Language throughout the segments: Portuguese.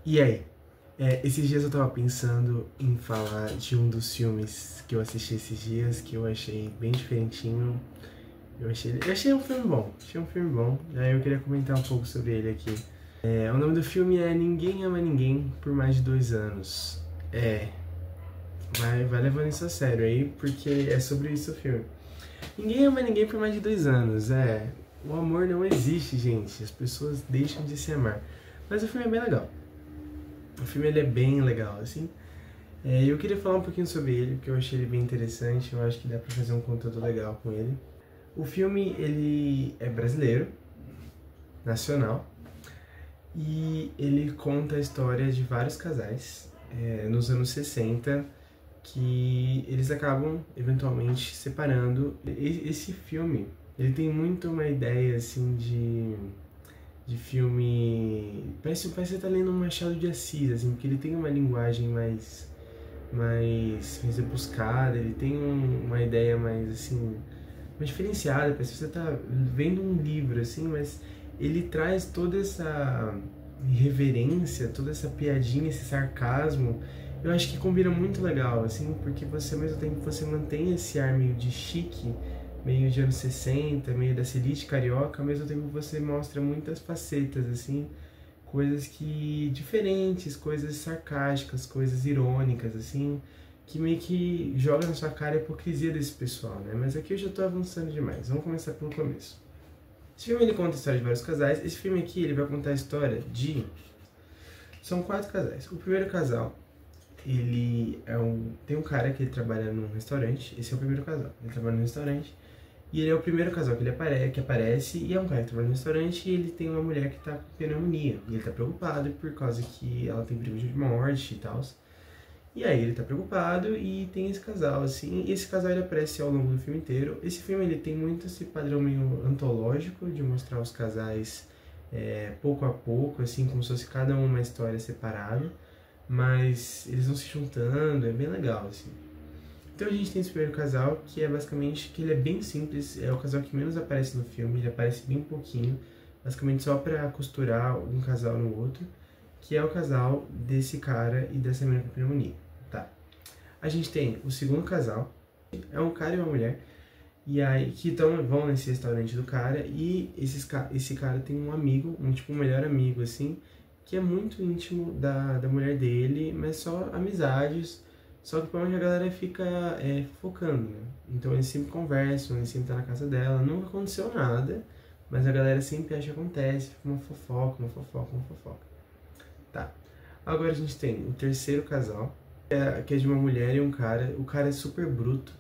E aí? Esses dias eu tava pensando em falar de um dos filmes que eu assisti esses dias, que eu achei bem diferentinho. Eu achei um filme bom, achei um filme bom. Aí eu queria comentar um pouco sobre ele aqui. O nome do filme é Ninguém Ama Ninguém por Mais de 2 anos. Vai levando isso a sério aí, porque é sobre isso o filme. Ninguém ama ninguém por mais de 2 anos, o amor não existe, gente. As pessoas deixam de se amar. Mas o filme é bem legal. O filme ele é bem legal, assim. Eu queria falar um pouquinho sobre ele, porque eu achei ele bem interessante. Eu acho que dá pra fazer um conteúdo legal com ele. O filme, ele é brasileiro, nacional, e ele conta a história de vários casais nos anos 60 que eles acabam eventualmente se separando. Esse filme, ele tem muito uma ideia assim de filme. Parece que você tá lendo um Machado de Assis, assim, porque ele tem uma linguagem mais rebuscada, ele tem uma ideia mais assim, mais diferenciada, parece que você tá vendo um livro, assim, mas ele traz toda essa irreverência, toda essa piadinha, esse sarcasmo. Eu acho que combina muito legal, assim, porque você ao mesmo tempo você mantém esse ar meio de chique, meio de anos 60, meio dessa elite carioca, ao mesmo tempo você mostra muitas facetas, assim, coisas que diferentes, coisas sarcásticas, coisas irônicas, assim, que meio que joga na sua cara a hipocrisia desse pessoal, né? Mas aqui eu já tô avançando demais, vamos começar pelo começo. Esse filme ele conta a história de vários casais, esse filme aqui ele vai contar a história de... São 4 casais. O primeiro casal, tem um cara que ele trabalha num restaurante, esse é o primeiro casal, ele trabalha num restaurante, e ele é o primeiro casal que aparece, e é um cara que trabalha no restaurante, e ele tem uma mulher que tá com pneumonia, e ele tá preocupado por causa que ela tem perigo de morte e tal. E aí ele tá preocupado e tem esse casal, assim, e esse casal ele aparece ao longo do filme inteiro. Esse filme ele tem muito esse padrão meio antológico de mostrar os casais pouco a pouco, assim, como se fosse cada uma história separada, mas eles vão se juntando, é bem legal, assim. Então a gente tem esse primeiro casal, que é basicamente, que ele é bem simples, é o casal que menos aparece no filme, ele aparece bem pouquinho, basicamente só pra costurar um casal no outro, que é o casal desse cara e dessa menina com pneumonia, tá? A gente tem o segundo casal, é um cara e uma mulher, e aí que vão nesse restaurante do cara, e esse cara tem um amigo, tipo um melhor amigo, assim, que é muito íntimo da mulher dele, mas só amizades. Só que o problema é que a galera fica focando, né? Então eles sempre conversam, eles sempre estão na casa dela, nunca aconteceu nada, mas a galera sempre acha que acontece, fica uma fofoca, uma fofoca, uma fofoca. Tá. Agora a gente tem o terceiro casal, que é de uma mulher e um cara. O cara é super bruto,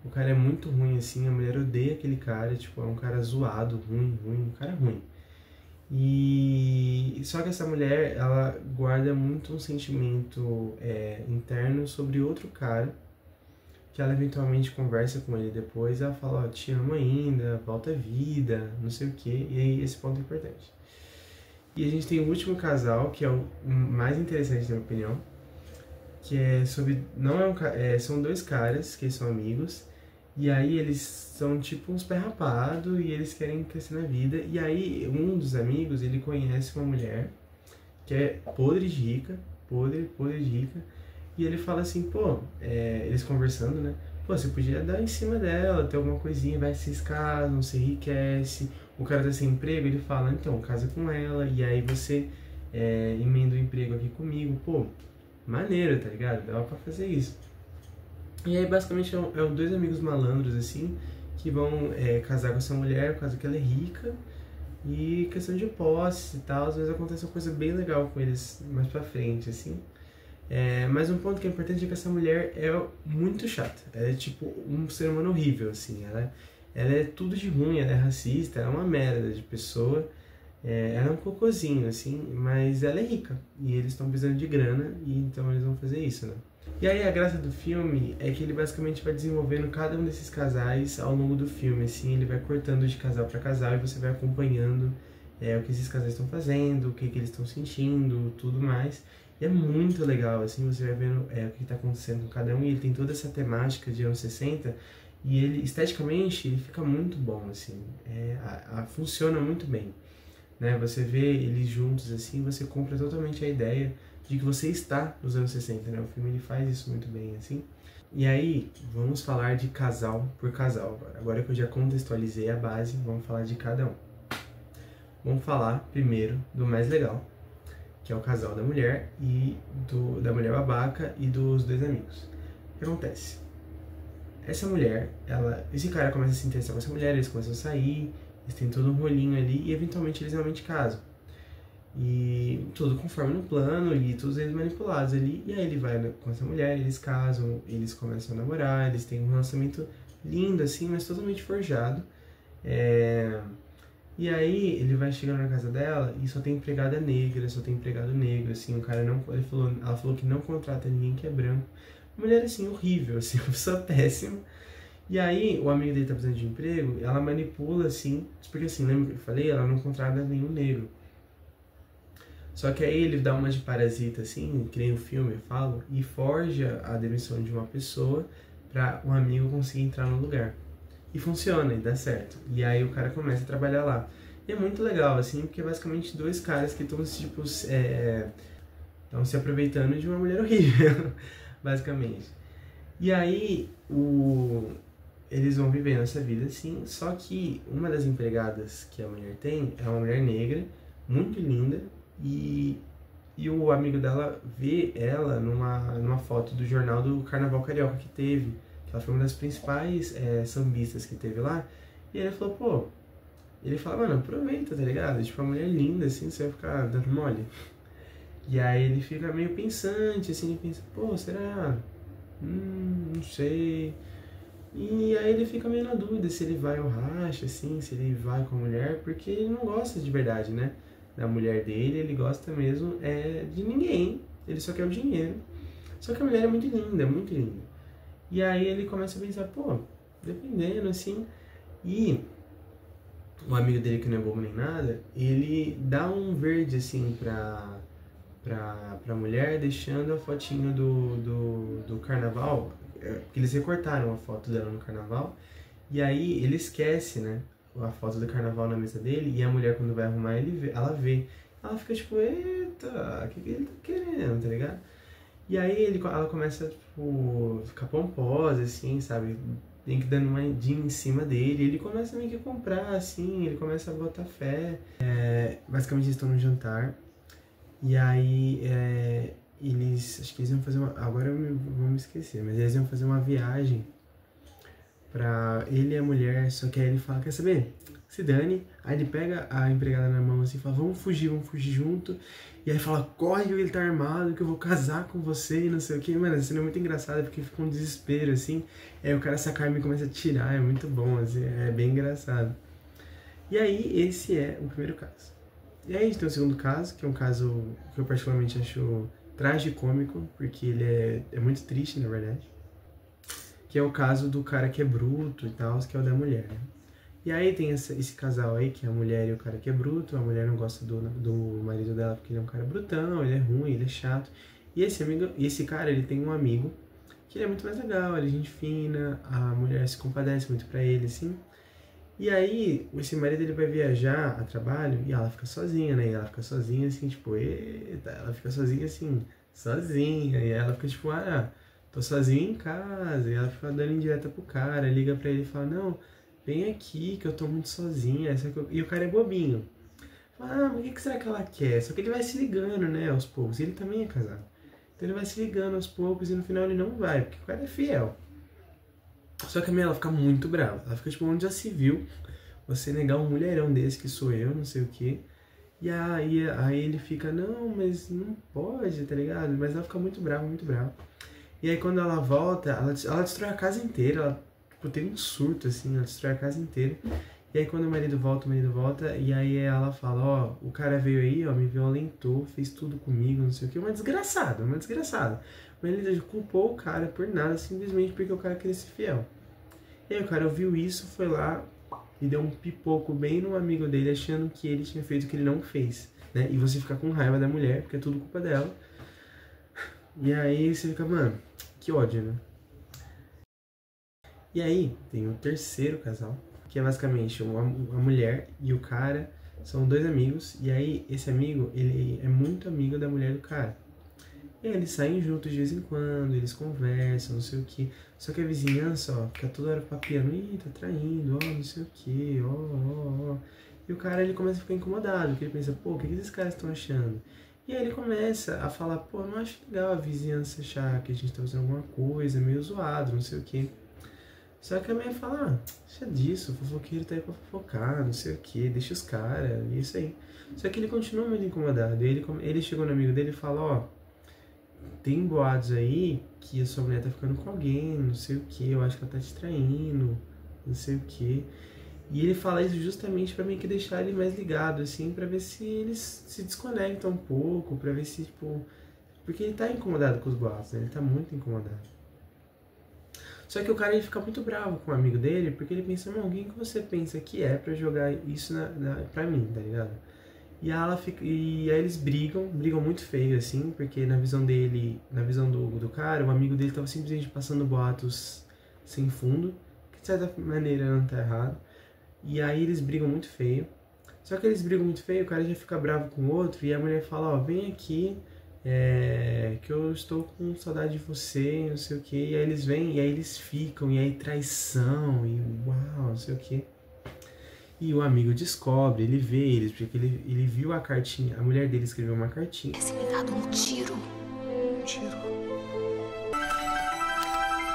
o cara é muito ruim, assim, a mulher odeia aquele cara, tipo, é um cara zoado, ruim, um cara ruim. E só que essa mulher, ela guarda muito um sentimento interno sobre outro cara, que ela eventualmente conversa com ele depois, ela fala, ó, te amo ainda, volta à vida, não sei o que, e aí esse ponto é importante. E a gente tem o último casal, que é o mais interessante na minha opinião, que é sobre, não são 2 caras que são amigos, e aí eles são tipo uns pé rapado e eles querem crescer na vida. E aí um dos amigos, ele conhece uma mulher que é podre de rica, podre de rica. E ele fala assim, pô, eles conversando, né? Pô, você podia dar em cima dela, ter alguma coisinha, vai se casam, não se enriquece. O cara tá sem emprego, ele fala, então, casa com ela, e aí você emenda o emprego aqui comigo. Pô, maneiro, tá ligado? Dava pra fazer isso. E aí basicamente é 2 amigos malandros, assim, que vão casar com essa mulher, por causa que ela é rica, e questão de posse e tal, às vezes acontece uma coisa bem legal com eles mais pra frente, assim. Mas um ponto que é importante é que essa mulher é muito chata, ela é tipo um ser humano horrível, assim, ela é tudo de ruim, ela é racista, ela é uma merda de pessoa, ela é um cocôzinho, assim, mas ela é rica, e eles estão precisando de grana, e então eles vão fazer isso, né? E aí a graça do filme é que ele basicamente vai desenvolvendo cada um desses casais ao longo do filme, assim, ele vai cortando de casal para casal e você vai acompanhando o que esses casais estão fazendo, o que eles estão sentindo, tudo mais. E é muito legal, assim, você vai vendo o que está acontecendo com cada um, e ele tem toda essa temática de anos 60, e ele, esteticamente, ele fica muito bom, assim, funciona muito bem. né? Você vê eles juntos assim, você compra totalmente a ideia de que você está nos anos 60, né? O filme ele faz isso muito bem, assim. E aí, vamos falar de casal por casal agora. Agora que eu já contextualizei a base, vamos falar de cada um. Vamos falar primeiro do mais legal, que é o casal da mulher e da mulher babaca e dos dois amigos. O que acontece? Essa mulher, esse cara começa a se interessar com essa mulher, eles começam a sair, eles têm todo um rolinho ali e eventualmente eles realmente casam. E tudo conforme no plano e todos eles manipulados ali. E aí ele vai com essa mulher, eles casam, eles começam a namorar, eles têm um relacionamento lindo assim, mas totalmente forjado. E aí ele vai chegando na casa dela e só tem empregada negra, só tem empregado negro, assim, o cara não. Ela falou que não contrata ninguém que é branco. Mulher assim, horrível, assim, uma pessoa péssima. E aí o amigo dele tá precisando de emprego, ela manipula assim, porque assim, lembra que eu falei? Ela não contrata nenhum negro. Só que aí ele dá uma de parasita, assim, que nem o filme eu falo, e forja a demissão de uma pessoa para um amigo conseguir entrar no lugar. E funciona, e dá certo. E aí o cara começa a trabalhar lá. E é muito legal, assim, porque é basicamente dois caras que estão, tipo, estão se aproveitando de uma mulher horrível, basicamente. E aí eles vão vivendo essa vida, assim, só que uma das empregadas que a mulher tem é uma mulher negra, muito linda, e o amigo dela vê ela numa foto do jornal do Carnaval Carioca que teve. Que ela foi uma das principais sambistas que teve lá. E ele falou, pô... Ele fala, mano, aproveita, tá ligado? Tipo, a mulher linda, assim, você vai ficar dando mole. E aí ele fica meio pensante, assim, ele pensa, pô, será? Não sei... E aí ele fica meio na dúvida se ele vai ao racha, assim, se ele vai com a mulher, porque ele não gosta de verdade, né? Da mulher dele, ele gosta mesmo de ninguém, ele só quer o dinheiro. Só que a mulher é muito linda, muito linda. E aí ele começa a pensar, pô, dependendo, assim. E o amigo dele, que não é bobo nem nada, ele dá um verde, assim, pra mulher, deixando a fotinho do carnaval. Porque eles recortaram a foto dela no carnaval. E aí ele esquece, né? A foto do carnaval na mesa dele, e a mulher, quando vai arrumar, ela vê. Ela fica tipo, eita, o que ele tá querendo, tá ligado? E aí ela começa, tipo, ficar pomposa, assim, sabe? Tem que dando uma em cima dele. Ele começa meio que a comprar, assim, ele começa a botar fé. Basicamente eles estão no jantar. E aí acho que eles iam fazer agora vou me esquecer, mas eles iam fazer uma viagem pra ele e a mulher, só que aí ele fala, quer saber? Se dane. Aí ele pega a empregada na mão assim e fala, vamos fugir junto. E aí fala, corre que ele tá armado, que eu vou casar com você e não sei o que. Mano, essa cena é muito engraçada porque fica um desespero, assim. Aí o cara saca a arma e começa a tirar, é muito bom, assim, é bem engraçado. E aí, esse é o primeiro caso. E aí a gente tem o segundo caso, que é um caso que eu particularmente acho tragicômico, porque ele é muito triste, na verdade. Que é o caso do cara que é bruto e tal, que é o da mulher, né? E aí tem esse casal aí, que é a mulher e o cara que é bruto. A mulher não gosta do marido dela porque ele é um cara brutão, ele é ruim, ele é chato. E esse cara, ele tem um amigo que ele é muito mais legal, ele é gente fina, a mulher se compadece muito pra ele, assim. E aí, esse marido, ele vai viajar a trabalho e ela fica sozinha, né? E ela fica sozinha, assim, tipo, eita, ela fica sozinha, assim, sozinha. E ela fica tipo, tô sozinha em casa. E ela fica dando indireta pro cara, liga pra ele e fala, não, vem aqui que eu tô muito sozinha. E o cara é bobinho. Fala, mas o que será que ela quer? Só que ele vai se ligando, né, aos poucos. E ele também é casado. Então ele vai se ligando aos poucos e no final ele não vai, porque o cara é fiel. Só que a minha, ela fica muito brava. Ela fica tipo, onde já se viu você negar um mulherão desse que sou eu, não sei o quê. E aí ele fica, não, mas não pode, tá ligado? Mas ela fica muito brava, muito brava. E aí quando ela volta, ela destrói a casa inteira. Ela tipo, tem um surto, assim, ela destrói a casa inteira. E aí quando o marido volta, e aí ela fala, ó, o cara veio aí, ó, me violentou, fez tudo comigo, não sei o quê. Uma desgraçada. Mas ele culpou o cara por nada, simplesmente porque o cara queria ser fiel. E aí o cara ouviu isso, foi lá e deu um pipoco bem no amigo dele, achando que ele tinha feito o que ele não fez, né? E você fica com raiva da mulher, porque é tudo culpa dela. E aí você fica, mano, que ódio, né? E aí tem o terceiro casal, que é basicamente a mulher e o cara São dois amigos, e aí esse amigo, ele é muito amigo da mulher do cara. E aí eles saem juntos de vez em quando, eles conversam, não sei o que. Só que a vizinhança, ó, fica toda hora papiando, ih, tá traindo, ó, não sei o que, ó. E o cara, ele começa a ficar incomodado, porque ele pensa, pô, o que esses caras estão achando? E aí ele começa a falar, pô, não acho legal a vizinhança achar que a gente tá fazendo alguma coisa, meio zoado, não sei o que. Só que a mulher fala, deixa disso, o fofoqueiro tá aí pra fofocar, não sei o que, deixa os caras, e isso aí. Só que ele continua muito incomodado. E ele chegou no amigo dele e fala, ó, tem boatos aí que a sua mulher tá ficando com alguém, não sei o que, eu acho que ela tá te traindo, não sei o que. E ele fala isso justamente pra meio que deixar ele mais ligado, assim, pra ver se eles se desconectam um pouco, pra ver se, tipo... Porque ele tá incomodado com os boatos, né? Ele tá muito incomodado. Só que o cara, ele fica muito bravo com o amigo dele, porque ele pensa, não, quem que você pensa que é pra jogar isso pra mim, tá ligado? E aí eles brigam muito feio, assim, porque na visão dele, na visão do cara, o amigo dele tava simplesmente passando boatos sem fundo, que de certa maneira não tá errado. E aí eles brigam muito feio. Só que eles brigam muito feio, o cara já fica bravo com o outro, e a mulher fala, ó, vem aqui, que eu estou com saudade de você, não sei o que. E aí eles vêm, e aí eles ficam, e aí traição, e uau, não sei o que. E o amigo descobre, ele vê eles, porque ele viu a cartinha, a mulher dele escreveu uma cartinha. Esse me dado um tiro. Um tiro.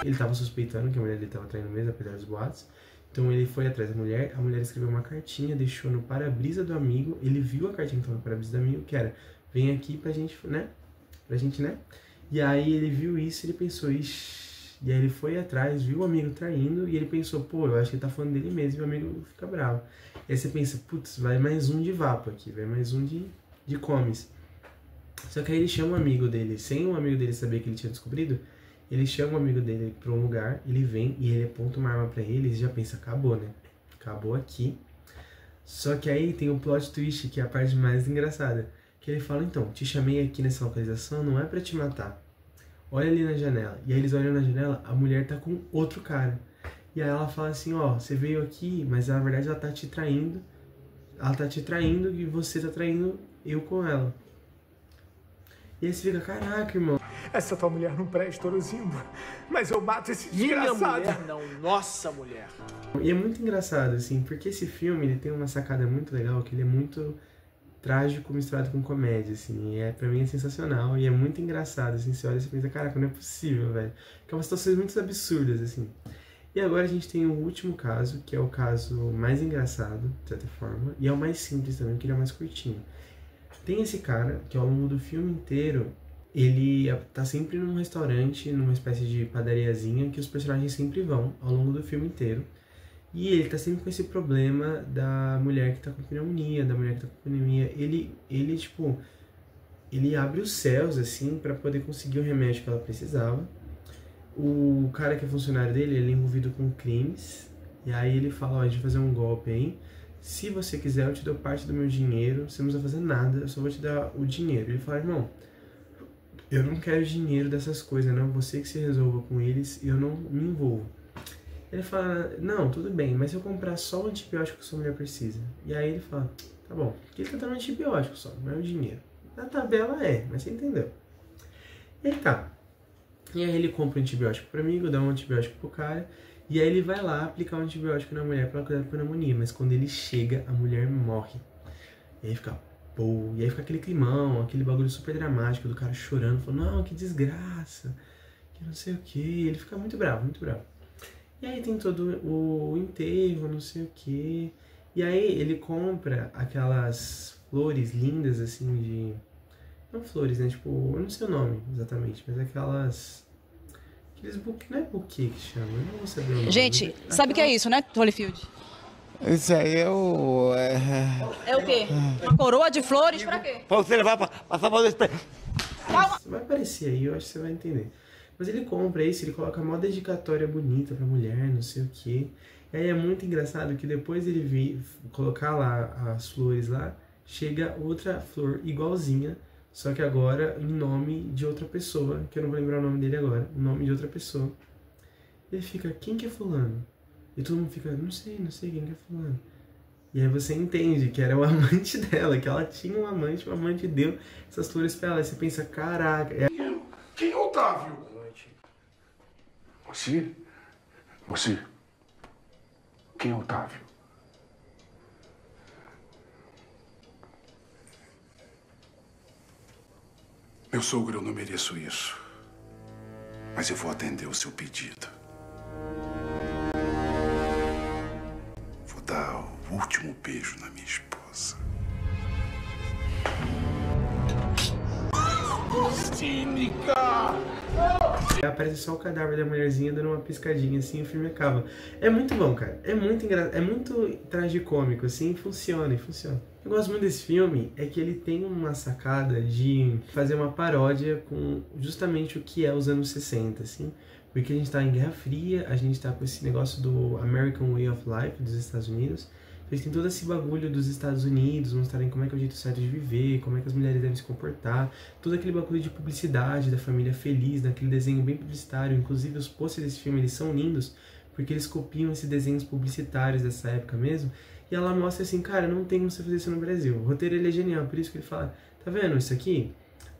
Ele tava suspeitando que a mulher dele tava traindo mesmo, apesar dos boatos. Então ele foi atrás da mulher, a mulher escreveu uma cartinha, deixou no para-brisa do amigo, ele viu a cartinha que tava no para-brisa do amigo, que era, vem aqui pra gente, né? E aí ele viu isso e ele pensou, ixi. E aí ele foi atrás, viu o amigo traindo e ele pensou, pô, eu acho que ele tá falando dele mesmo, e o amigo fica bravo. E aí você pensa, putz, vai mais um de vapo aqui, vai mais um de comes. Só que aí ele chama um amigo dele, sem o amigo dele saber que ele tinha descobrido, ele chama um amigo dele pra um lugar, ele vem e ele aponta uma arma pra ele e já pensa, acabou, né? Acabou aqui. Só que aí tem o plot twist, que é a parte mais engraçada. Que ele fala, então, te chamei aqui nessa localização, não é pra te matar. Olha ali na janela. E aí eles olham na janela, a mulher tá com outro cara. E aí ela fala assim, ó, você veio aqui, mas na verdade ela tá te traindo. Ela tá te traindo e você tá traindo eu com ela. E aí você fica, caraca, irmão. Essa tua mulher não presta, Orozinho. Mas eu mato esse desgraçado. Minha mulher, não, nossa mulher. E é muito engraçado, assim, porque esse filme, ele tem uma sacada muito legal, que ele é muito trágico misturado com comédia, assim, e pra mim é sensacional, e é muito engraçado, assim, você olha e você pensa, caraca, não é possível, velho. Que é umas situações muito absurdas, assim. E agora a gente tem o último caso, que é o caso mais engraçado, de certa forma, e é o mais simples também, que ele é o mais curtinho. Tem esse cara, que ao longo do filme inteiro, ele tá sempre num restaurante, numa espécie de padariazinha, que os personagens sempre vão, ao longo do filme inteiro. E ele tá sempre com esse problema da mulher que tá com pneumonia, da mulher que tá com pneumonia. Ele tipo, ele abre os céus, assim, pra poder conseguir o remédio que ela precisava. O cara que é funcionário dele, ele é envolvido com crimes. E aí ele fala, ó, a gente vai fazer um golpe aí. Se você quiser, eu te dou parte do meu dinheiro. Você não precisa fazer nada, eu só vou te dar o dinheiro. Ele fala, irmão, eu não quero dinheiro dessas coisas, não. Você que se resolva com eles e eu não me envolvo. Ele fala, não, tudo bem, mas se eu comprar só o antibiótico que sua mulher precisa? E aí ele fala, tá bom, porque ele tá dando antibiótico só, não é o dinheiro. Na tabela mas você entendeu. E aí tá. E aí ele compra um antibiótico pro amigo, dá um antibiótico pro cara, e aí ele vai lá aplicar um antibiótico na mulher pra cuidar da pneumonia, mas quando ele chega, a mulher morre. E aí fica, pô, e aí fica aquele climão, aquele bagulho super dramático do cara chorando, falando, não, que desgraça, que não sei o que. Ele fica muito bravo, muito bravo. E aí tem todo o enterro, não sei o que. E aí ele compra aquelas flores lindas, assim, de... Não flores, né? Tipo, eu não sei o nome exatamente, mas aquelas... Aqueles buquê, não é buquê que chama, eu não vou saber o nome. Gente, sabe o que é isso, né, Holyfield? Isso aí é o... É o quê? Uma coroa de flores pra quê? Pra você levar pra passar pra você. Calma! Vai aparecer aí, eu acho que você vai entender. Mas ele compra isso, ele coloca uma dedicatória bonita pra mulher, não sei o que. E aí é muito engraçado que depois ele vir colocar lá as flores lá, chega outra flor igualzinha, só que agora em nome de outra pessoa, que eu não vou lembrar o nome dele agora, o nome de outra pessoa. Ele fica, quem que é fulano? E todo mundo fica, não sei quem que é fulano. E aí você entende que era o amante dela, que ela tinha um amante, o amante deu essas flores pra ela. Aí você pensa, caraca... Quem é Otávio? Você? Quem é Otávio? Meu sogro, eu não mereço isso. Mas eu vou atender o seu pedido. Vou dar o último beijo na minha esposa. Cínica! Aparece só o cadáver da mulherzinha dando uma piscadinha assim e o filme acaba. É muito bom, cara. É muito engraçado. É muito tragicômico, assim, e funciona. Eu gosto muito desse filme, é que ele tem uma sacada de fazer uma paródia com justamente o que é os anos 60, assim. Porque a gente tá em Guerra Fria, a gente tá com esse negócio do American Way of Life dos Estados Unidos. Eles têm todo esse bagulho dos Estados Unidos, mostrarem como é que é o jeito certo de viver, como é que as mulheres devem se comportar, todo aquele bagulho de publicidade da família feliz, naquele desenho bem publicitário. Inclusive os posters desse filme, eles são lindos, porque eles copiam esses desenhos publicitários dessa época mesmo. E ela mostra assim, cara, não tem como você fazer isso no Brasil. O roteiro ele é genial, por isso que ele fala, tá vendo isso aqui?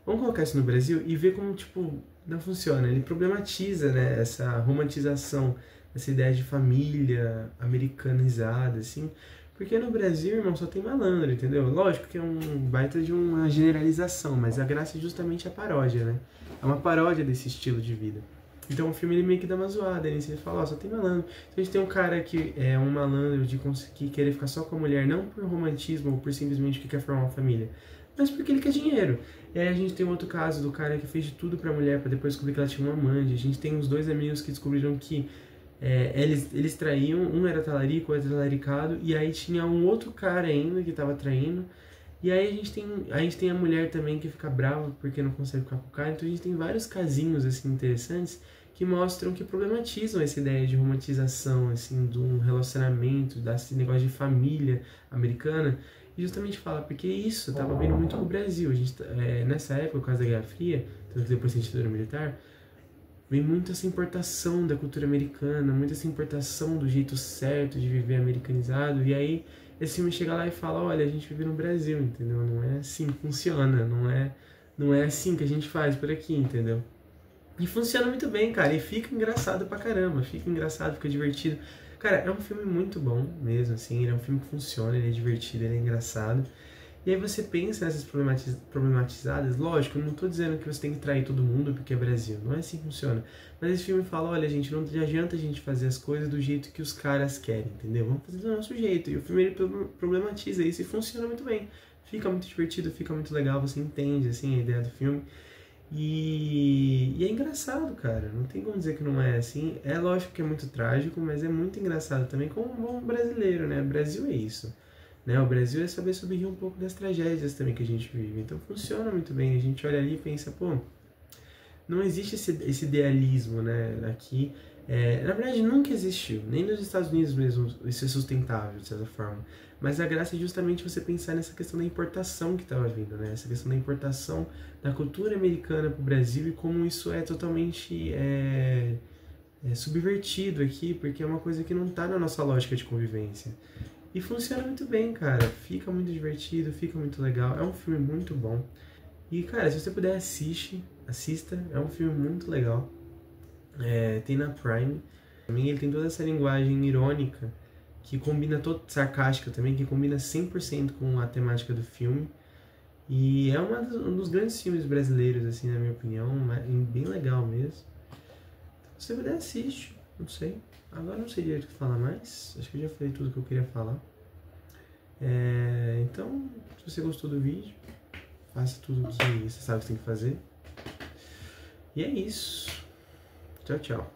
Vamos colocar isso no Brasil e ver como, tipo, não funciona. Ele problematiza, né, essa romantização, essa ideia de família americanizada, assim. Porque no Brasil, irmão, só tem malandro, entendeu? Lógico que é um baita de uma generalização, mas a graça é justamente a paródia, né? É uma paródia desse estilo de vida. Então o filme ele meio que dá uma zoada, né? Ele fala, ó, só tem malandro. Então a gente tem um cara que é um malandro de conseguir querer ficar só com a mulher, não por romantismo ou por simplesmente que quer formar uma família, mas porque ele quer dinheiro. E aí a gente tem outro caso do cara que fez de tudo pra mulher pra depois descobrir que ela tinha um amante. A gente tem os dois amigos que descobriram que eles traíam, um era talarico, o outro era talaricado, e aí tinha um outro cara ainda que tava traindo. E aí a gente tem a mulher também que fica brava porque não consegue ficar com o cara. Então a gente tem vários casinhos assim interessantes que mostram, que problematizam essa ideia de romantização, assim, de um relacionamento, desse negócio de família americana. E justamente fala, porque isso tava vindo muito pro Brasil. A gente, nessa época, por causa da Guerra Fria, tanto que depois da ditadura militar, vem muito essa importação da cultura americana, muito essa importação do jeito certo de viver americanizado. E aí esse filme chega lá e fala, olha, a gente vive no Brasil, entendeu? Não é assim que funciona, não é assim que a gente faz por aqui, entendeu? E funciona muito bem, cara, e fica engraçado pra caramba, fica engraçado, fica divertido. Cara, é um filme muito bom mesmo, assim, ele é um filme que funciona, ele é divertido, ele é engraçado. E aí você pensa nessas problematizadas, lógico, eu não tô dizendo que você tem que trair todo mundo porque é Brasil, não é assim que funciona. Mas esse filme fala, olha gente, não adianta a gente fazer as coisas do jeito que os caras querem, entendeu? Vamos fazer do nosso jeito. E o filme ele problematiza isso e funciona muito bem. Fica muito divertido, fica muito legal, você entende, assim, a ideia do filme. E é engraçado, cara, não tem como dizer que não é assim. É lógico que é muito trágico, mas é muito engraçado também como um bom brasileiro, né? O Brasil é isso. Né? O Brasil é saber sorrir um pouco das tragédias também que a gente vive. Então funciona muito bem. A gente olha ali e pensa, pô, não existe esse idealismo, né, aqui. Na verdade, nunca existiu. Nem nos Estados Unidos mesmo isso é sustentável, de certa forma. Mas a graça é justamente você pensar nessa questão da importação que estava vindo, né? Essa questão da importação da cultura americana para o Brasil e como isso é totalmente subvertido aqui, porque é uma coisa que não está na nossa lógica de convivência. E funciona muito bem, cara. Fica muito divertido, fica muito legal. É um filme muito bom. E, cara, se você puder, assista. É um filme muito legal. Tem na Prime. Também ele tem toda essa linguagem irônica, que combina, sarcástica também, que combina 100% com a temática do filme. E é um dos grandes filmes brasileiros, assim, na minha opinião. Bem legal mesmo. Então, se você puder, assiste. Não sei. Agora não sei direito o que falar mais. Acho que eu já falei tudo que eu queria falar. Então, se você gostou do vídeo, faça tudo o que você sabe que tem que fazer. E é isso. Tchau, tchau.